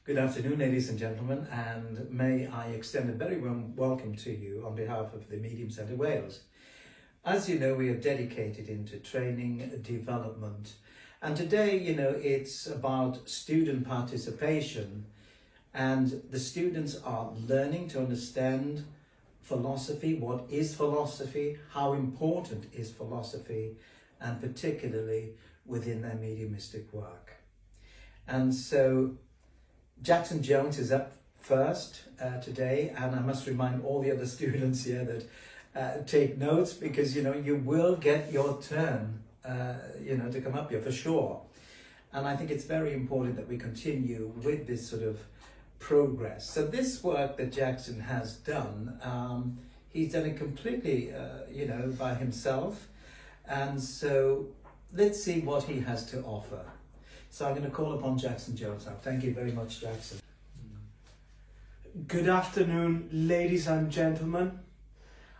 Good afternoon, ladies and gentlemen, and may I extend a very warm welcome to you on behalf of the Medium Centre Wales. As you know, we are dedicated into training, development, and today, it's about student participation, and the students are learning to understand philosophy, what is philosophy, how important is philosophy, and particularly within their mediumistic work. And so Jackson Jones is up first today, and I must remind all the other students here that take notes, because you will get your turn to come up here for sure. And I think it's very important that we continue with this sort of progress. So this work that Jackson has done, he's done it completely by himself, and so let's see what he has to offer. So I'm going to call upon Jackson Jones now. Thank you very much, Jackson. Good afternoon, ladies and gentlemen,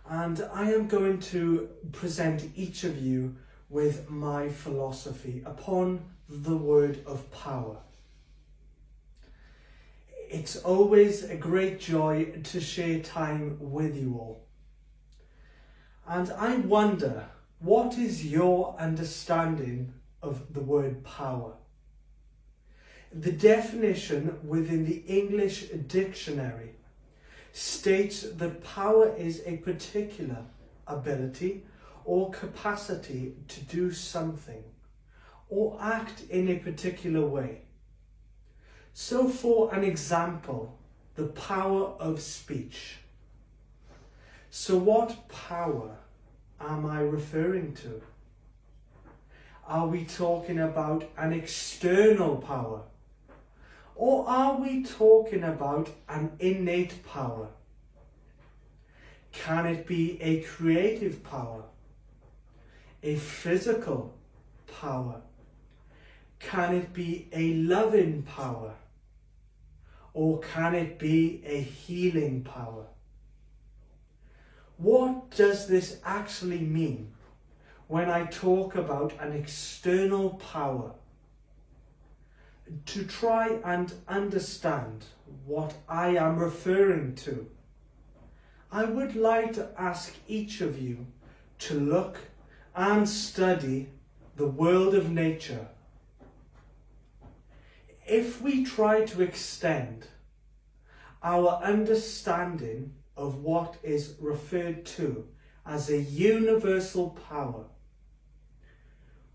and I am going to present each of you with my philosophy upon the word of power. It's always a great joy to share time with you all. And I wonder, what is your understanding of the word power? The definition within the English dictionary states that power is a particular ability or capacity to do something or act in a particular way. So for an example, the power of speech. So what power am I referring to? Are we talking about an external power? Or are we talking about an innate power? Can it be a creative power? A physical power? Can it be a loving power? Or can it be a healing power? What does this actually mean when I talk about an external power? To try and understand what I am referring to, I would like to ask each of you to look and study the world of nature. If we try to extend our understanding of what is referred to as a universal power,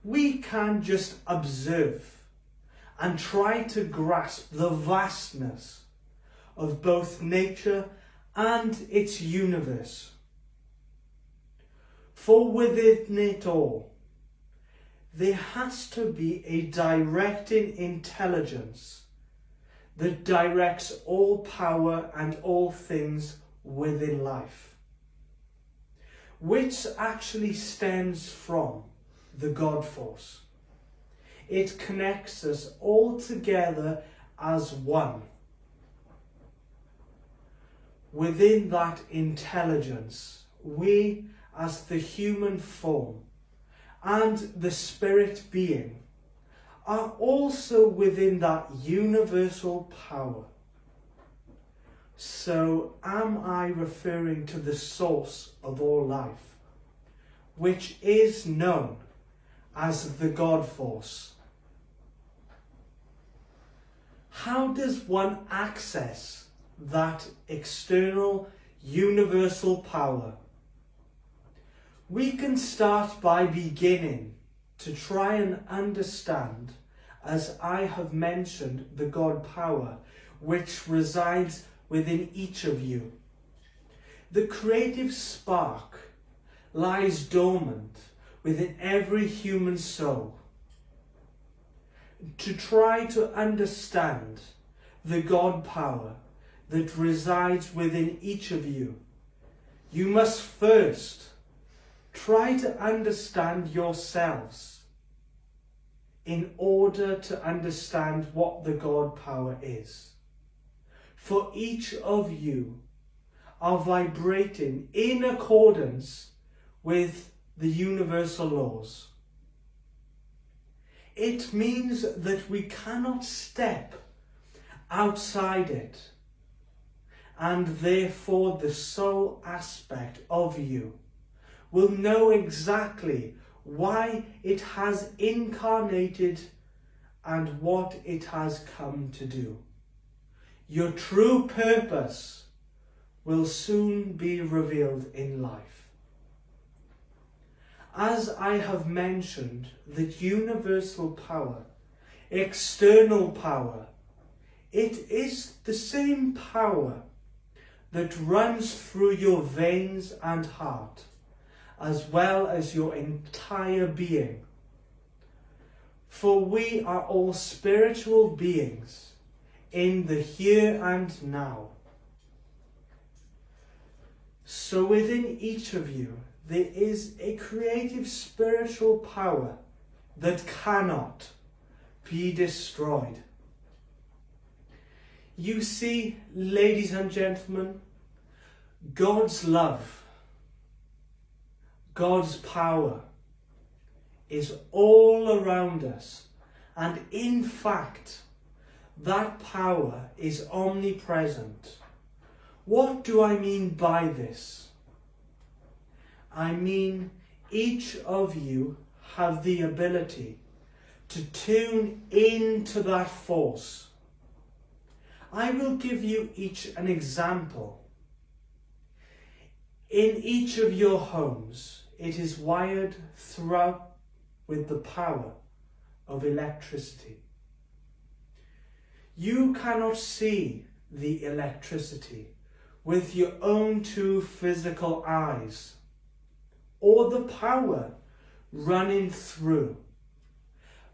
we can just observe and try to grasp the vastness of both nature and its universe. For within it all, there has to be a directing intelligence that directs all power and all things within life, which actually stems from the God force. It connects us all together as one. Within that intelligence, we as the human form and the spirit being are also within that universal power. So am I referring to the source of all life, which is known as the God force? How does one access that external universal power? We can start by beginning to try and understand, as I have mentioned, the God power which resides within each of you. The creative spark lies dormant within every human soul. To try to understand the God power that resides within each of you, you must first try to understand yourselves in order to understand what the God power is. For each of you are vibrating in accordance with the universal laws. It means that we cannot step outside it, and therefore the soul aspect of you will know exactly why it has incarnated and what it has come to do. Your true purpose will soon be revealed in life. As I have mentioned, the universal power, external power, it is the same power that runs through your veins and heart, as well as your entire being. For we are all spiritual beings in the here and now. So within each of you, there is a creative spiritual power that cannot be destroyed. You see, ladies and gentlemen, God's love, God's power is all around us, and in fact, that power is omnipresent. What do I mean by this? I mean, each of you have the ability to tune into that force. I will give you each an example. In each of your homes, it is wired throughout with the power of electricity. You cannot see the electricity with your own two physical eyes, or the power running through.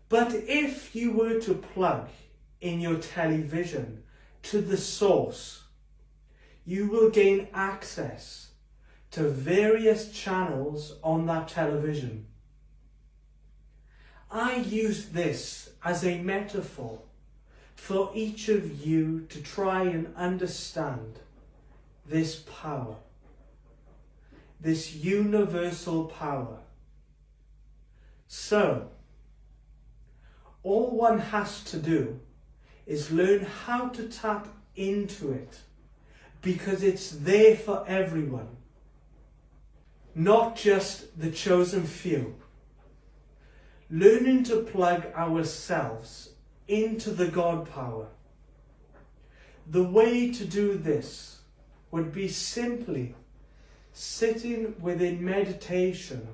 But if you were to plug in your television to the source, you will gain access to various channels on that television. I use this as a metaphor for each of you to try and understand this power, this universal power. So, all one has to do is learn how to tap into it, because it's there for everyone, not just the chosen few. Learning to plug ourselves into the God power. The way to do this would be simply sitting within meditation,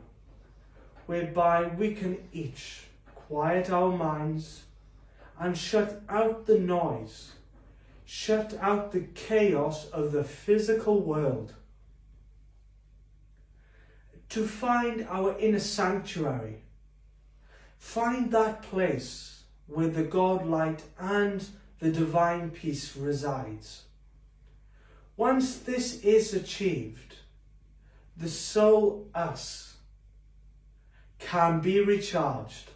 whereby we can each quiet our minds and shut out the noise, shut out the chaos of the physical world, to find our inner sanctuary, find that place where the God light and the divine peace resides. Once this is achieved, the soul, us, can be recharged.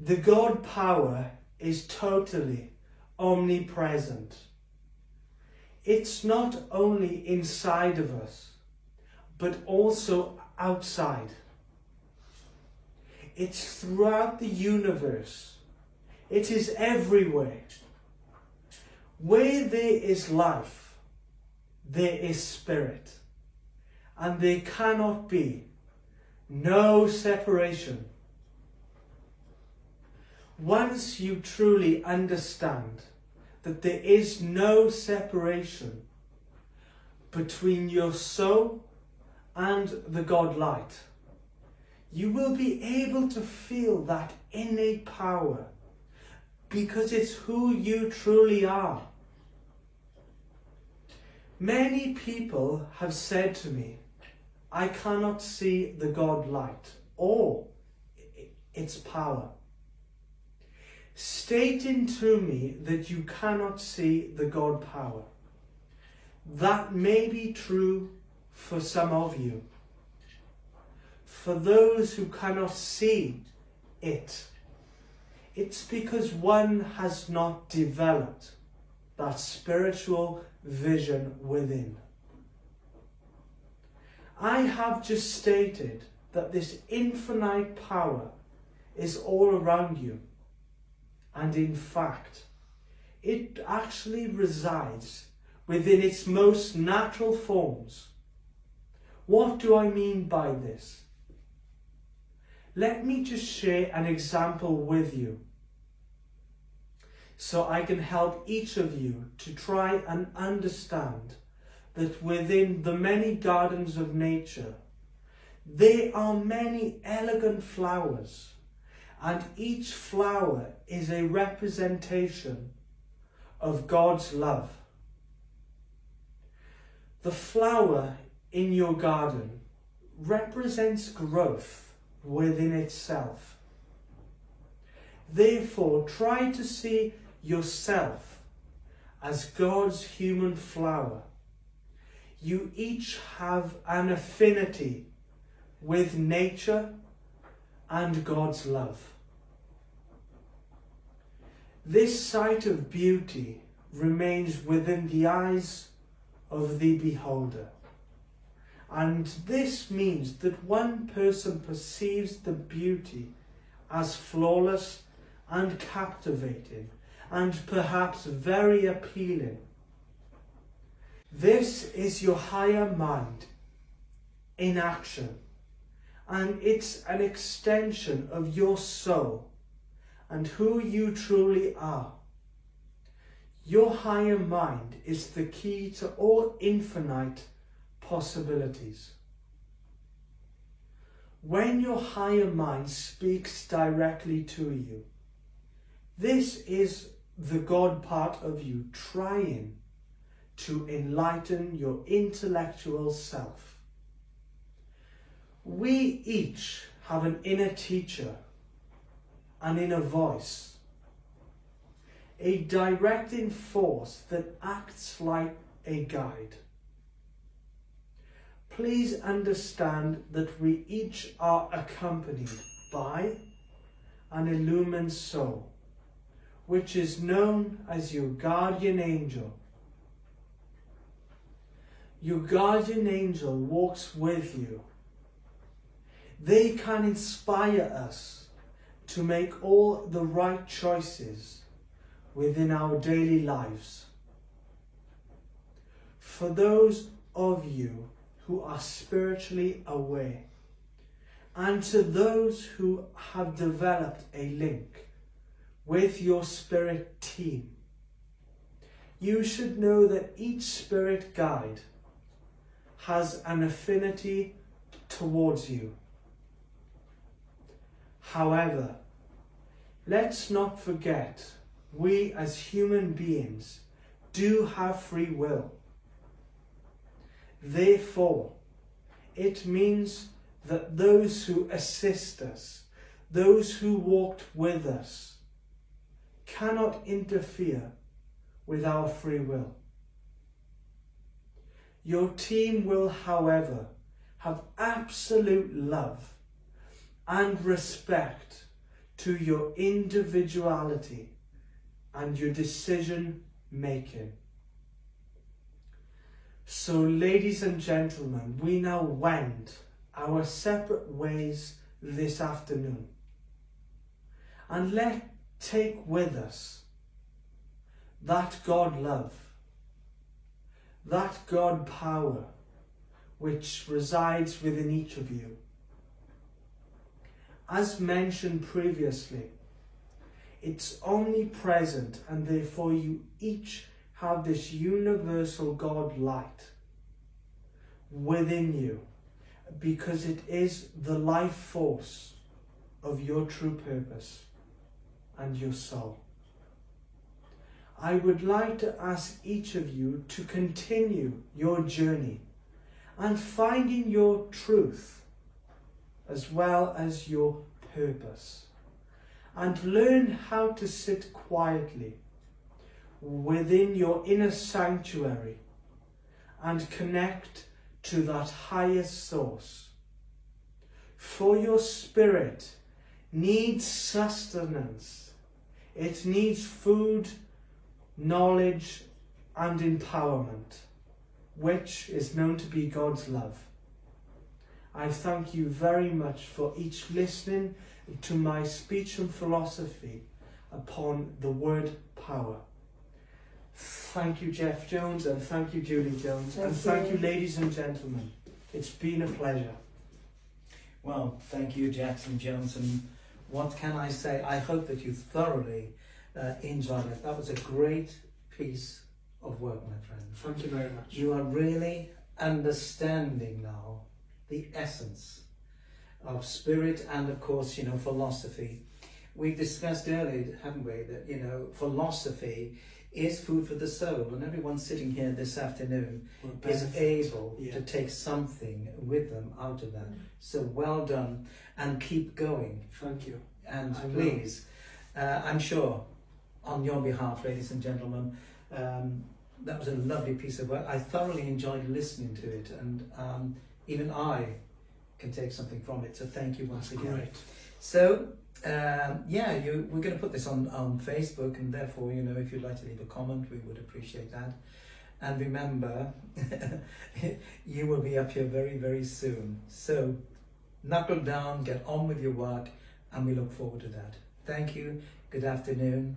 The God power is totally omnipresent. It's not only inside of us, but also outside. It's throughout the universe. It is everywhere. Where there is life, there is spirit, and there cannot be no separation. Once you truly understand that there is no separation between your soul and the God light, you will be able to feel that innate power, because it's who you truly are. Many people have said to me, I cannot see the God light or its power. Stating to me that you cannot see the God power, that may be true for some of you. For those who cannot see it, it's because one has not developed that spiritual vision within. I have just stated that this infinite power is all around you, and in fact, it actually resides within its most natural forms. What do I mean by this? Let me just share an example with you, so I can help each of you to try and understand that within the many gardens of nature, there are many elegant flowers, and each flower is a representation of God's love. The flower in your garden represents growth within itself. Therefore, try to see yourself as God's human flower. You each have an affinity with nature and God's love. This sight of beauty remains within the eyes of the beholder. And this means that one person perceives the beauty as flawless and captivating and perhaps very appealing. This is your higher mind in action, and it's an extension of your soul and who you truly are. Your higher mind is the key to all infinite possibilities. When your higher mind speaks directly to you, this is the God part of you trying to enlighten your intellectual self. We each have an inner teacher, an inner voice, a directing force that acts like a guide. Please understand that we each are accompanied by an illumined soul, which is known as your guardian angel. Your guardian angel walks with you. They can inspire us to make all the right choices within our daily lives. For those of you who are spiritually aware, and to those who have developed a link with your spirit team, you should know that each spirit guide has an affinity towards you. However, let's not forget, we as human beings do have free will. Therefore, it means that those who assist us, those who walked with us, cannot interfere with our free will. Your team will, however, have absolute love and respect to your individuality and your decision making. So, ladies and gentlemen, we now wend our separate ways this afternoon, and let's take with us that God love, that God power which resides within each of you. As mentioned previously, it's omnipresent, and therefore you each have this universal God light within you, because it is the life force of your true purpose and your soul. I would like to ask each of you to continue your journey and finding your truth as well as your purpose, and learn how to sit quietly within your inner sanctuary and connect to that highest source. For your spirit needs sustenance. It needs food, knowledge, and empowerment, which is known to be God's love. I thank you very much for each listening to my speech and philosophy upon the word power. Thank you, Jeff Jones, and thank you, Julie Jones, and thank you, ladies and gentlemen. It's been a pleasure. Well, thank you, Jackson Johnson. What can I say? I hope that you thoroughly enjoyed it. That was a great piece of work, my friend. Thank you very much. You are really understanding now the essence of spirit and, of course, philosophy. We've discussed earlier, haven't we, that, philosophy is food for the soul, and everyone sitting here this afternoon is able to take something with them out of that. So well done, and keep going. Thank you. And please, I'm sure, on your behalf, ladies and gentlemen, that was a lovely piece of work. I thoroughly enjoyed listening to it, and even I can take something from it. So thank you once again. Great. So we're going to put this on Facebook, and therefore, if you'd like to leave a comment, we would appreciate that. And remember, you will be up here very, very soon. So knuckle down, get on with your work, and we look forward to that. Thank you. Good afternoon.